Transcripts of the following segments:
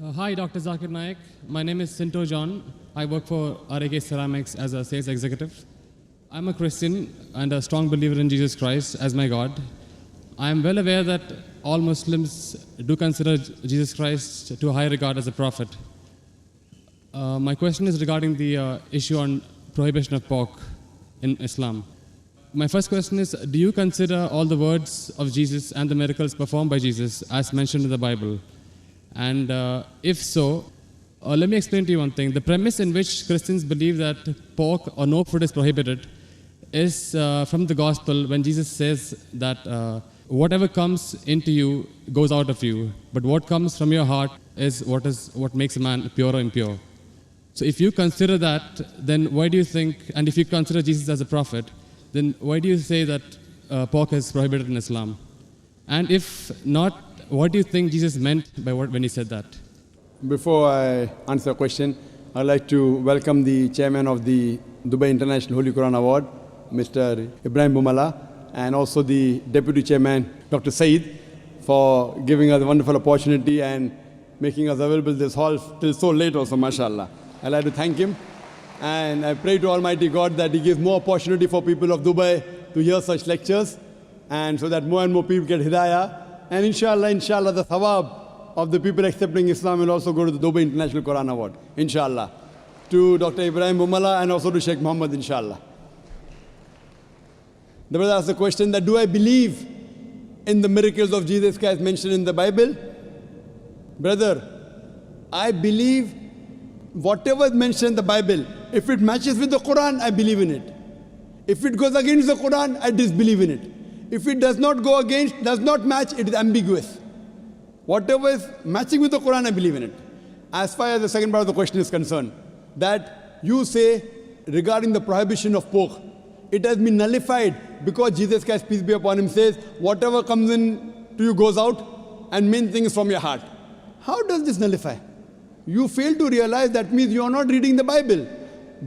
Hi, Dr. Zakir Naik. My name is Sinto John. I work for RAK Ceramics as a sales executive. I'm a Christian and a strong believer in Jesus Christ as my God. I am well aware that all Muslims do consider Jesus Christ to a high regard as a prophet. My question is regarding the issue on prohibition of pork in Islam. My first question is, do you consider all the words of Jesus and the miracles performed by Jesus as mentioned in the Bible? And if so, let me explain to you one thing. The premise in which Christians believe that pork or no food is prohibited is from the gospel when Jesus says that whatever comes into you goes out of you, but what comes from your heart is what makes a man pure or impure. So if you consider that, then why do you think, and if you consider Jesus as a prophet, then why do you say that pork is prohibited in Islam? And if not, what do you think Jesus meant by when he said that? Before I answer the question, I'd like to welcome the chairman of the Dubai International Holy Quran Award, Mr. Ibrahim Bumala, and also the deputy chairman, Dr. Saeed, for giving us a wonderful opportunity and making us available this hall till so late also, mashallah. I'd like to thank him, and I pray to Almighty God that He gives more opportunity for people of Dubai to hear such lectures, and so that more and more people get hidayah. And inshallah, the thawab of the people accepting Islam will also go to the Dubai International Quran Award, inshallah. To Dr. Ibrahim Bumala and also to Sheikh Muhammad, inshallah. The brother asked the question that, do I believe in the miracles of Jesus Christ mentioned in the Bible? Brother, I believe whatever is mentioned in the Bible, if it matches with the Quran, I believe in it. If it goes against the Quran, I disbelieve in it. If it does not go against, does not match, it is ambiguous. Whatever is matching with the Quran, I believe in it. As far as the second part of the question is concerned, that you say regarding the prohibition of pork, it has been nullified because Jesus Christ, peace be upon him, says, whatever comes in to you goes out, and main thing is from your heart. How does this nullify? You fail to realize that means you are not reading the Bible.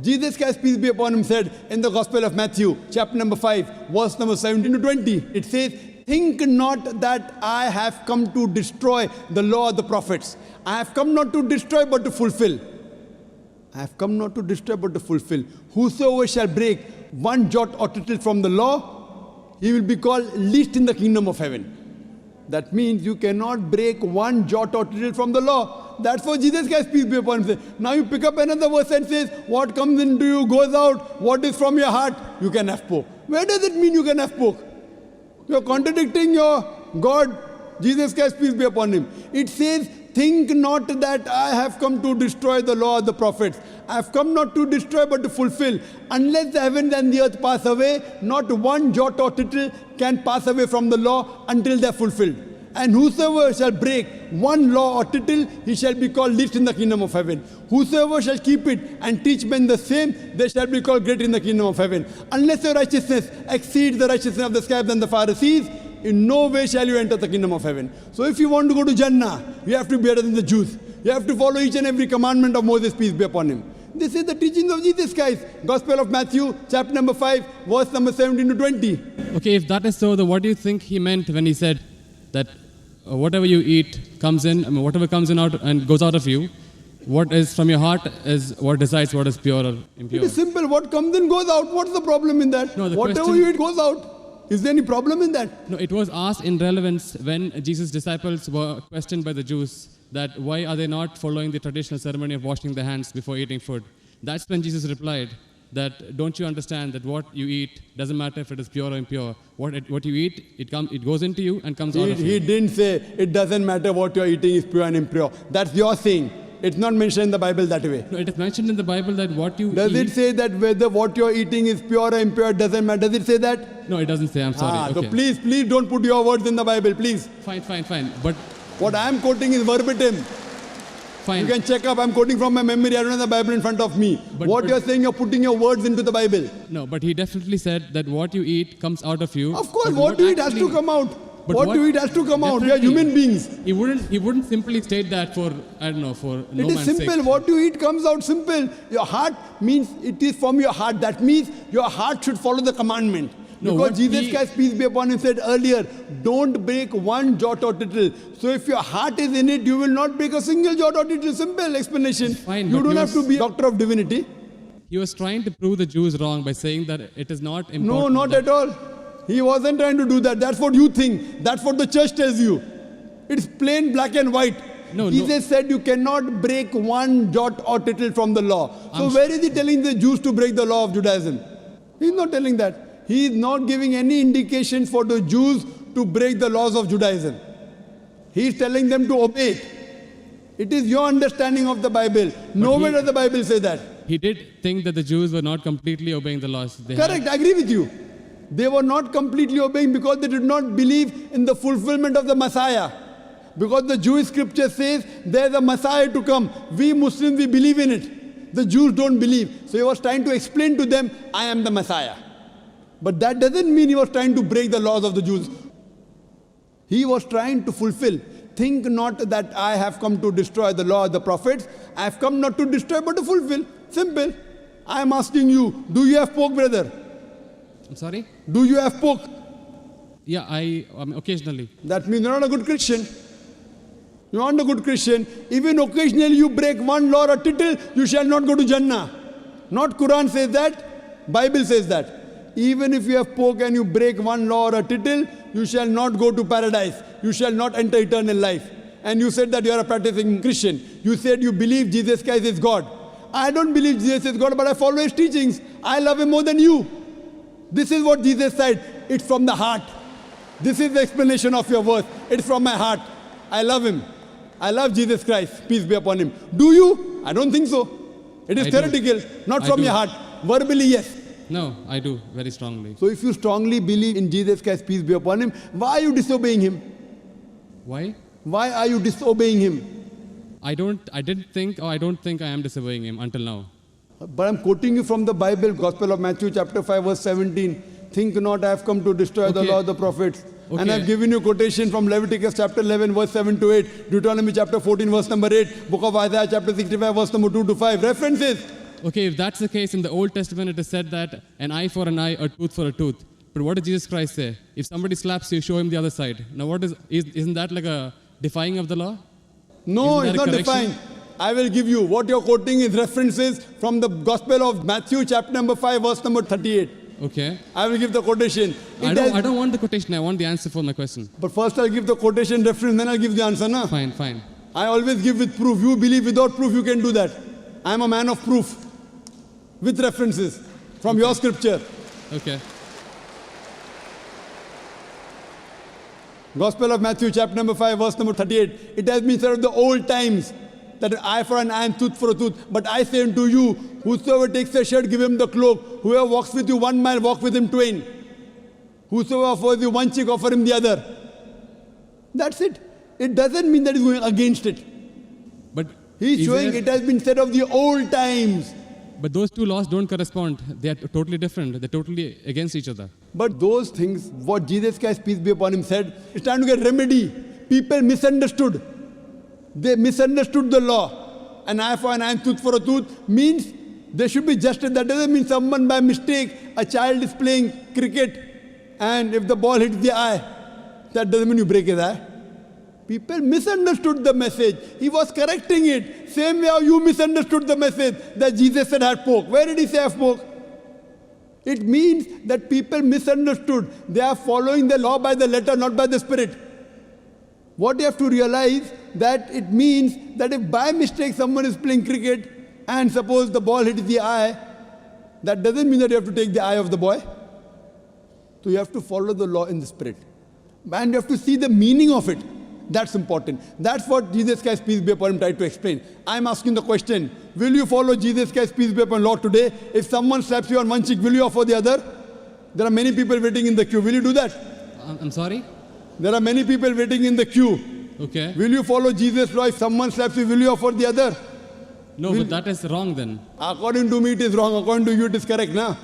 Jesus Christ, peace be upon him, said in the Gospel of Matthew, chapter number 5, verse number 17 to 20, it says, think not that I have come to destroy the law of the prophets. I have come not to destroy but to fulfill. I have come not to destroy but to fulfill. Whosoever shall break one jot or tittle from the law, he will be called least in the kingdom of heaven. That means you cannot break one jot or tittle from the law. That's what Jesus Christ, peace be upon him, says. Now you pick up another verse and says, what comes into you goes out, what is from your heart, you can have pork. Where does it mean you can have pork? You are contradicting your God, Jesus Christ, peace be upon him. It says, think not that I have come to destroy the law of the prophets. I have come not to destroy but to fulfill. Unless the heavens and the earth pass away, not one jot or tittle can pass away from the law until they are fulfilled. And whosoever shall break one law or tittle, he shall be called least in the kingdom of heaven. Whosoever shall keep it and teach men the same, they shall be called great in the kingdom of heaven. Unless your righteousness exceeds the righteousness of the scribes and the Pharisees, in no way shall you enter the kingdom of heaven. So if you want to go to Jannah, you have to be better than the Jews. You have to follow each and every commandment of Moses, peace be upon him. This is the teachings of Jesus Christ. Gospel of Matthew, chapter number 5, verse number 17 to 20. Okay, if that is so, then what do you think he meant when he said that whatever you eat comes in, whatever comes in out and goes out of you, what is from your heart is what decides what is pure or impure? It is simple. What comes in goes out. What's the problem in that? No, whatever you eat goes out. Is there any problem in that? No, it was asked in relevance when Jesus' disciples were questioned by the Jews that why are they not following the traditional ceremony of washing their hands before eating food. That's when Jesus replied that don't you understand that what you eat doesn't matter if it is pure or impure. What you eat, it goes into you and comes out of you. He didn't say it doesn't matter what you're eating is pure and impure. That's your saying. It's not mentioned in the Bible that way. No, it is mentioned in the Bible that what you Does it say that whether what you're eating is pure or impure doesn't matter? Does it say that? No, it doesn't say. I'm sorry. Okay. So please don't put your words in the Bible, please. Fine. But what I am quoting is verbatim. Fine. You can check up. I'm quoting from my memory. I don't have the Bible in front of me. But you're saying, you're putting your words into the Bible. No, but he definitely said that what you eat comes out of you. Of course, what you eat has to come out. But what you eat has to come out. We are human beings. He wouldn't simply state that for, I don't know, for no man's sake. It is simple. What you eat comes out simple. Your heart means it is from your heart. That means your heart should follow the commandment. No, because what Jesus he- Christ, peace be upon him, said earlier, don't break one jot or tittle. So if your heart is in it, you will not break a single jot or tittle. Simple explanation. Fine, You but don't he have to was- be a doctor of divinity. He was trying to prove the Jews wrong by saying that it is not important. No, not that- at all. He wasn't trying to do that. That's what you think. That's what the church tells you. It's plain black and white. No, Jesus said you cannot break one jot or tittle from the law. So where is he telling the Jews to break the law of Judaism? He's not telling that. He is not giving any indication for the Jews to break the laws of Judaism. He is telling them to obey it. It is your understanding of the Bible. Nowhere does the Bible say that. He did think that the Jews were not completely obeying the laws. They had- Correct, I agree with you. They were not completely obeying because they did not believe in the fulfillment of the Messiah. Because the Jewish scripture says there's a Messiah to come. We Muslims, we believe in it. The Jews don't believe. So he was trying to explain to them, I am the Messiah. But that doesn't mean he was trying to break the laws of the Jews. He was trying to fulfill. Think not that I have come to destroy the law of the prophets. I have come not to destroy but to fulfill. Simple. I am asking you, do you have pork, brother? I'm sorry? Do you have pork? Yeah, occasionally. That means you're not a good Christian. You're not a good Christian. Even occasionally you break one law or tittle, you shall not go to Jannah. Not Quran says that, Bible says that. Even if you have pork and you break one law or a tittle, you shall not go to paradise. You shall not enter eternal life. And you said that you are a practicing Christian. You said you believe Jesus Christ is God. I don't believe Jesus is God, but I follow his teachings. I love him more than you. This is what Jesus said. It's from the heart. This is the explanation of your verse. It's from my heart. I love him. I love Jesus Christ. Peace be upon him. Do you? I don't think so. It is I do. theoretical, not I from do. your heart. Verbally, yes. No, I do, very strongly. So if you strongly believe in Jesus Christ, peace be upon him, why are you disobeying him? Why? Why are you disobeying him? I don't think I am disobeying him until now. But I'm quoting you from the Bible, Gospel of Matthew chapter 5 verse 17. Think not I have come to destroy the Okay. law of the prophets. And Okay. I've given you quotation from Leviticus chapter 11 verse 7 to 8, Deuteronomy chapter 14 verse number 8, book of Isaiah chapter 65 verse number 2 to 5. References. Okay, if that's the case, in the Old Testament it is said that an eye for an eye, a tooth for a tooth. But what did Jesus Christ say? If somebody slaps you, show him the other side. Now isn't that like a defying of the law? No, Isn't it's that not a correction? defined. I will give you. What you're quoting is references from the Gospel of Matthew chapter number 5 verse number 38. Okay. I will give the quotation. I don't want the quotation, I want the answer for my question. But first I'll give the quotation reference, then I'll give the answer. Na? Fine. I always give with proof. You believe without proof, you can do that. I am a man of proof. With references from your scripture. Okay. Gospel of Matthew chapter number 5 verse number 38. It has been said of the old times that eye for an eye and tooth for a tooth. But I say unto you, whosoever takes a shirt, give him the cloak. Whoever walks with you 1 mile, walk with him twain. Whosoever offers you one cheek, offer him the other. That's it. It doesn't mean that he's going against it. But He's is showing there- it has been said of the old times. But those two laws don't correspond. They are totally different. They're totally against each other. But those things, what Jesus Christ, peace be upon him, said, it's time to get remedy. People misunderstood. They misunderstood the law. An eye for an eye and tooth for a tooth means there should be justice. That doesn't mean someone by mistake, a child is playing cricket and if the ball hits the eye, that doesn't mean you break his eye. People misunderstood the message. He was correcting it. Same way how you misunderstood the message that Jesus said had pork. Where did he say have pork? It means that people misunderstood. They are following the law by the letter, not by the spirit. What you have to realize that it means that if by mistake someone is playing cricket and suppose the ball hits the eye, that doesn't mean that you have to take the eye of the boy. So you have to follow the law in the spirit. And you have to see the meaning of it. That's important. That's what Jesus Christ, peace be upon him, tried to explain. I'm asking the question, will you follow Jesus Christ, peace be upon him, law today? If someone slaps you on one cheek, will you offer the other? There are many people waiting in the queue. Will you do that? I'm sorry? There are many people waiting in the queue. Okay. Will you follow Jesus' law? If someone slaps you, will you offer the other? No, but that is wrong then. According to me, it is wrong. According to you, it is correct, na?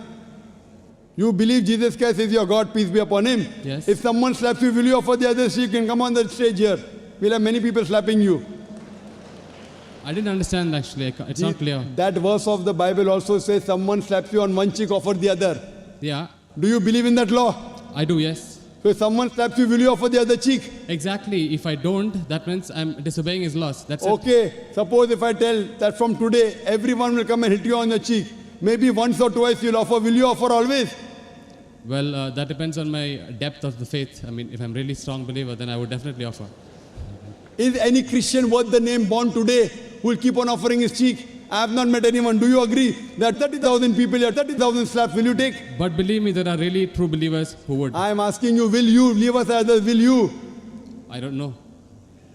You believe Jesus Christ is your God, peace be upon him. Yes. If someone slaps you, will you offer the other? So you can come on the stage here. We'll have many people slapping you. I didn't understand actually. It's not clear. That verse of the Bible also says someone slaps you on one cheek, offer the other. Yeah. Do you believe in that law? I do, yes. So if someone slaps you, will you offer the other cheek? Exactly. If I don't, that means I'm disobeying his laws. That's it. Okay, suppose if I tell that from today, everyone will come and hit you on the cheek. Maybe once or twice you'll offer. Will you offer always? Well, that depends on my depth of the faith. I mean, if I'm really strong believer, then I would definitely offer. Is any Christian worth the name born today who will keep on offering his cheek? I have not met anyone. Do you agree that 30,000 people here, 30,000 slaps, will you take? But believe me, there are really true believers who would. I am asking you, will you? Leave us as others, will you? I don't know.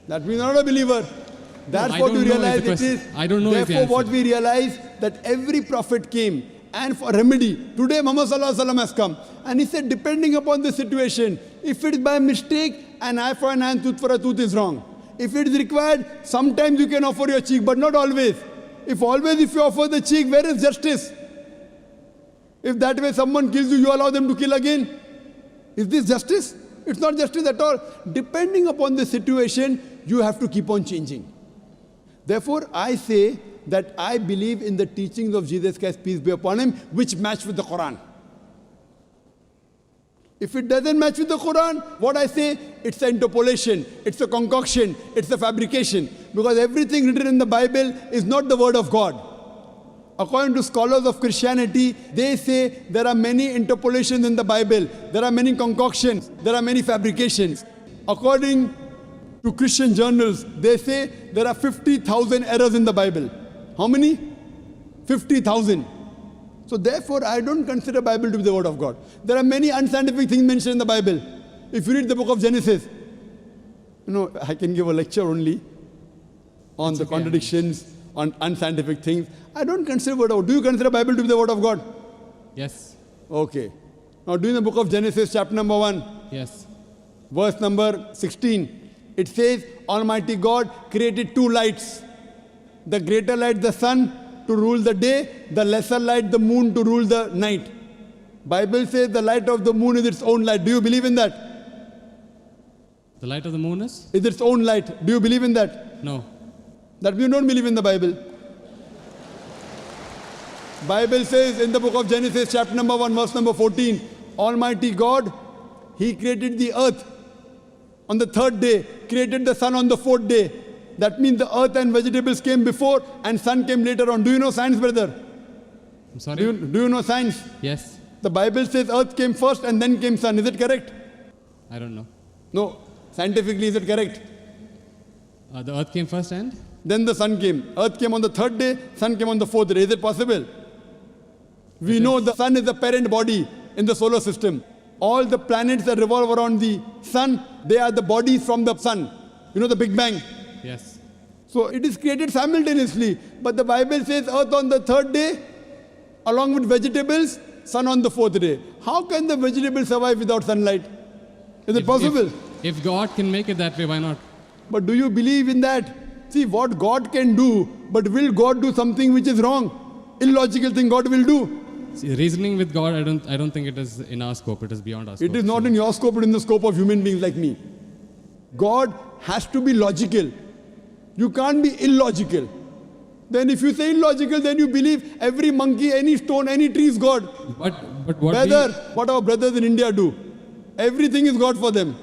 That means not a believer. That's I what don't you know realize is the it is. question. I don't know is the Therefore, answer. what we realize that every prophet came and for remedy. Today, Muhammad Sallallahu Alaihi Wasallam has come. And he said, depending upon the situation, if it is by mistake, an eye for an eye, tooth for a tooth is wrong. If it is required, sometimes you can offer your cheek, but not always. If you offer the cheek, where is justice? If that way someone kills you, you allow them to kill again. Is this justice? It's not justice at all. Depending upon the situation, you have to keep on changing. Therefore, I say that I believe in the teachings of Jesus Christ, peace be upon him, which match with the Quran. If it doesn't match with the Quran, what I say, it's an interpolation, it's a concoction, it's a fabrication. Because everything written in the Bible is not the word of God. According to scholars of Christianity, they say there are many interpolations in the Bible, there are many concoctions, there are many fabrications. According to Christian journals, they say there are 50,000 errors in the Bible. How many? 50,000. So therefore, I don't consider Bible to be the word of God. There are many unscientific things mentioned in the Bible. If you read the book of Genesis, I can give a lecture only on the contradictions, on unscientific things. I don't consider word of God. Do you consider Bible to be the word of God? Yes. Okay. Now, do in the book of Genesis, chapter number 1. Yes. Verse number 16. It says, Almighty God created two lights. The greater light, the sun, to rule the day, the lesser light, the moon, to rule the night. Bible says the light of the moon is its own light. Do you believe in that? The light of the moon is? Is its own light. Do you believe in that? No. That you don't believe in the Bible. Bible says in the book of Genesis, chapter number 1, verse number 14, Almighty God, He created the earth on the third day, created the sun on the fourth day. That means the earth and vegetables came before and sun came later on. Do you know science, brother? I'm sorry? Do you know science? Yes. The Bible says earth came first and then came sun. Is it correct? I don't know. No. Scientifically, is it correct? The earth came first and? Then the sun came. Earth came on the third day, sun came on the fourth day. Is it possible? We know the sun is the parent body in the solar system. All the planets that revolve around the sun, they are the bodies from the sun. You know the Big Bang? Yes. So it is created simultaneously. But the Bible says earth on the third day, along with vegetables, sun on the fourth day. How can the vegetables survive without sunlight? Is it possible? If God can make it that way, why not? But do you believe in that? See what God can do, but will God do something which is wrong? Illogical thing God will do. See, reasoning with God, I don't think it is in our scope. It is beyond our scope. It is not in your scope, but in the scope of human beings like me. God has to be logical. You can't be illogical. Then if you say illogical, then you believe every monkey, any stone, any tree is God. But what what our brothers in India do, everything is God for them.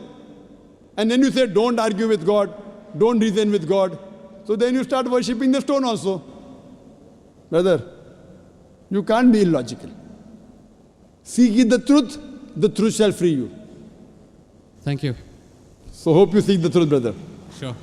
And then you say, don't argue with God, don't reason with God. So then you start worshipping the stone also. Brother, you can't be illogical. Seek ye the truth shall free you. Thank you. So hope you seek the truth, brother. Sure.